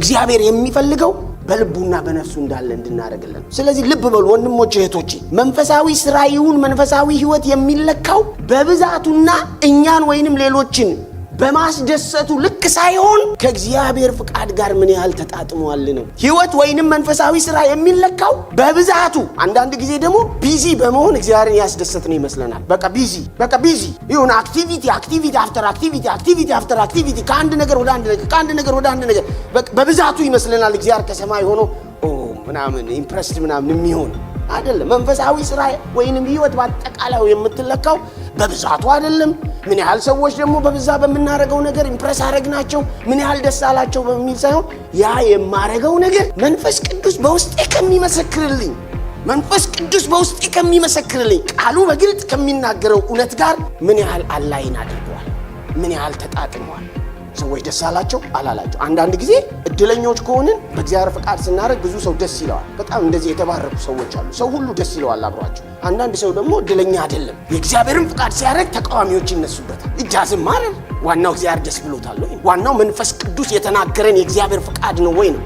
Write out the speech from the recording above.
እግዚአብሔር የሚፈልገው በልቡና በነፍሱ እንዳለ እንድናደርግልን። ስለዚህ ልብ በሉ ወንድሞቼ እህቶቼ፣ መንፈሳዊ ስራ ይሁን መንፈሳዊ ህይወት የሚለካው በብዛቱና እኛን ወይንም ሌሎችን በማስደሰቱ ልክ ሳይሆን ከእግዚአብሔር ፍቃድ ጋር ምን ያህል ተጣጥሟል ነው። ህይወት ወይንም መንፈሳዊ ስራ የሚለካው በብዛቱ፣ አንዳንድ ጊዜ ደግሞ ቢዚ በመሆን እግዚአብሔርን ያስደሰትን ይመስለናል። በቃ ቢዚ ይሁን አክቲቪቲ አፍተር አክቲቪቲ ከአንድ ነገር ወደ አንድ ነገር በብዛቱ ይመስለናል እግዚአብሔር ከሰማይ ሆኖ ምናምን ኢምፕረስድ ምናምን የሚሆን አይደለም። መንፈሳዊ ስራ ወይንም ህይወት በአጠቃላዩ የምትለካው በብዛቱ አይደለም። ምን ያህል ሰዎች ደግሞ በብዛ በመናረገው ነገር ኢምፕረስ አረግናቸው፣ ምን ያህል ደስ አላቸው በሚል ሳይሆን ያ የማረገው ነገር መንፈስ ቅዱስ በውስጤ ከሚመሰክርልኝ ቃሉ በግልጥ ከሚናገረው እውነት ጋር ምን ያህል አላይን አድርጓል፣ ምን ያህል ተጣጥሟል። ሰዎች ደስ አላቸው አላላቸው። አንዳንድ ጊዜ እድለኞች ከሆንን በእግዚአብሔር ፍቃድ ስናደርግ ብዙ ሰው ደስ ይለዋል። በጣም እንደዚህ የተባረኩ ሰዎች አሉ። ሰው ሁሉ ደስ ይለዋል አብሯቸው። አንዳንድ ሰው ደግሞ እድለኛ አይደለም። የእግዚአብሔርን ፍቃድ ሲያደርግ ተቃዋሚዎች ይነሱበታል። እጃዝም ማረር ዋናው እግዚአብሔር ደስ ብሎታል ወይ? ዋናው መንፈስ ቅዱስ የተናገረን የእግዚአብሔር ፍቃድ ነው ወይ ነው?